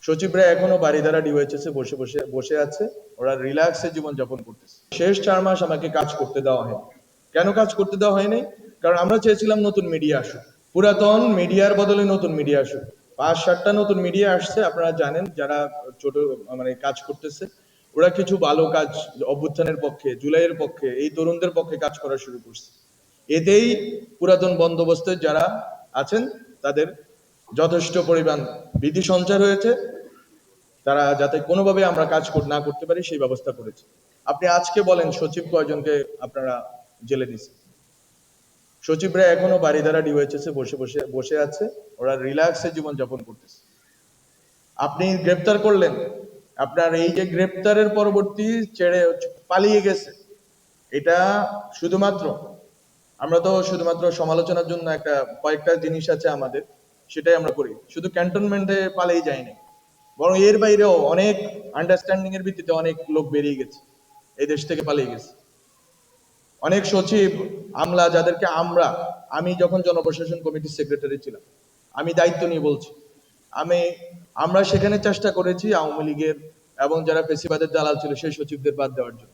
সচিবরা এখনো বারিধারা ডিওএইচএস এ বসে বসে বসে আছে। ওরা রিল্যাক্সে জীবন যাপন করতেছে। শেষ 4 মাস আমাকে কাজ করতে দেওয়া হয়নি। কেন কাজ করতে দেওয়া হয়নি? কারণ আমরা চেয়েছিলাম নতুন মিডিয়া আসুক, পুরাতন মিডিয়ার বদলে নতুন মিডিয়া আসুক। 5-7টা নতুন মিডিয়া আসছে, আপনারা জানেন যারা ছোট মানে কাজ করতেছে। ওরা কিছু ভালো কাজ অভ্যুত্থানের পক্ষে, জুলাইয়ের পক্ষে, এই তরুণদের পক্ষে কাজ করা শুরু করছে। এতেই পুরাতন বন্দোবস্তে যারা আছেন তাদের যথেষ্ট পরিমাণ ভীতি সঞ্চার হয়েছে। তারা যাতে কোনোভাবে আমরা কাজ না করতে পারি সেই ব্যবস্থা করেছে। আপনি আজকে বলেন সচিব কয়জনকে আপনারা জেলে দিয়েছেন? সচিবরা এখনো বারিধারা ডিওএইচএস এ বসে বসে বসে আছে। ওরা রিল্যাক্সে জীবন যাপন করতেছে। আপনি গ্রেপ্তার করলেন, আপনার এই যে গ্রেপ্তারের পরবর্তী ছেড়ে পালিয়ে গেছে, এটা শুধুমাত্র আমরা তো শুধুমাত্র সমালোচনার জন্য একটা কয়েকটা জিনিস আছে আমাদের, সেটাই আমরা করি। শুধু ক্যান্টনমেন্টে পালিয়ে যায়নি, বরং এর বাইরেও অনেক আন্ডারস্ট্যান্ডিং এর ভিত্তিতে অনেক লোক বেরিয়ে গেছে, এই দেশ থেকে পালিয়ে গেছে। অনেক সচিব আমলা যাদেরকে আমি যখন জনপ্রশাসন কমিটির সেক্রেটারি ছিলাম, আমি দায়িত্ব নিয়ে বলছি, আমরা সেখানে চেষ্টা করেছি আওয়ামী লীগের এবং যারা ফেসিবাদের দালাল ছিল সেই সচিবদের বাদ দেওয়ার জন্য,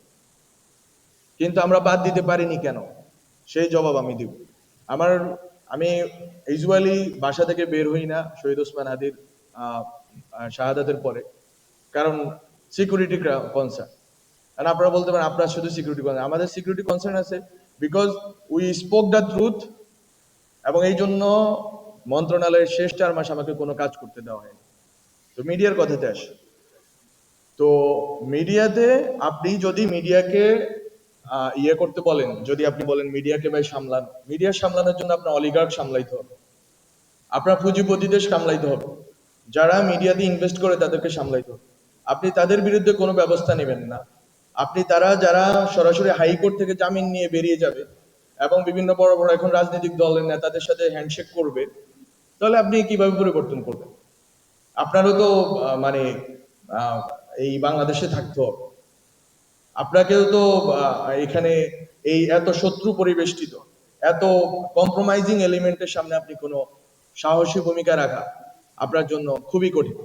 কিন্তু আমরা বাদ দিতে পারিনি কেন, সেই জবাব আমি দিব। আমি ইউজুয়ালি বাসা থেকে বের হই না শহীদ ওসমান হাদির শাহাদাতের পরে, কারণ সিকিউরিটি কনসার্ন। আর আপনারা বলতে পারেন আপনার শুধু সিকিউরিটি কনসার্ন, আমাদের সিকিউরিটি কনসার্ন আছে because we spoke the truth, এবং এই জন্য মন্ত্রণালয়ের শেষ 4 মাস আমাকে কোনো কাজ করতে দেওয়া হয়নি। তো মিডিয়ার কথাতে আসে, তো মিডিয়াতে আপনি যদি মিডিয়াকে ইয়ে করতে বলেন, যদি আপনি বলেন মিডিয়াকে ভাই সামলান, মিডিয়া সামলানোর জন্য আপনার অলিগার্ক সামলাইতে হবে, আপনার পুঁজিপতিদের সামলাইতে হবে, যারা মিডিয়াতে ইনভেস্ট করে তাদেরকে সামলাইতে হবে। আপনি তাদের বিরুদ্ধে কোনো ব্যবস্থা নেবেন না। আপনি যারা সরাসরি হাইকোর্ট থেকে জামিন নিয়ে বেরিয়ে যাবে এবং বিভিন্ন বড় বড় এখন রাজনৈতিক দলের নেতাদের সাথে হ্যান্ডশেক করবে, তাহলে আপনি কিভাবে পরিবর্তন করবেন? আপনারও তো মানে এই বাংলাদেশে থাকতে হবে, আপনাকেও তো এখানে এই এত শত্রু পরিবেষ্টিত, এত কম্প্রোমাইজিং এলিমেন্টের সামনে আপনি কোনো সাহসী ভূমিকা রাখা আপনার জন্য খুবই কঠিন।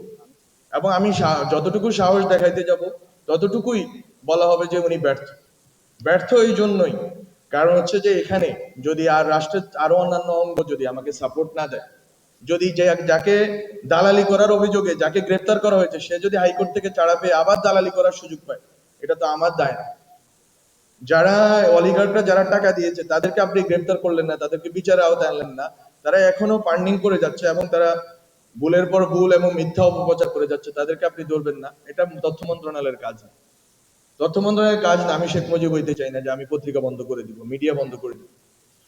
এবং আমি যতটুকু সাহস দেখাইতে যাব ততটুকুই বলা হবে যে উনি ব্যর্থ এই জন্যই কারণ হচ্ছে যে এখানে যদি রাষ্ট্রের আরো অন্যান্য অঙ্গ যদি আমাকে সাপোর্ট না দেয়, যদি যাকে দালালি করার অভিযোগে যাকে গ্রেপ্তার করা হয়েছে সে যদি হাইকোর্ট থেকে ছাড়া পেয়ে আবার দালালি করার সুযোগ পায়, এটা তো আমার দায় না। যারা অলিগার্করা যারা টাকা দিয়েছে তাদেরকে আপনি গ্রেপ্তার করলেন না, তাদেরকে বিচারে আওতায় আনলেন না, তারা এখনো ফান্ডিং করে যাচ্ছে এবং তারা ভুলের পর ভুল এবং মিথ্যা অপপ্রচার করে যাচ্ছে, তাদেরকে আপনি ধরবেন না। এটা তথ্য মন্ত্রণালয়ের কাজ না। তথ্য মন্ত্রণালয়ের কাজ না। আমি শেখ মুজিব হইতে চাই না যে আমি পত্রিকা বন্ধ করে দিব, মিডিয়া বন্ধ করে দিব।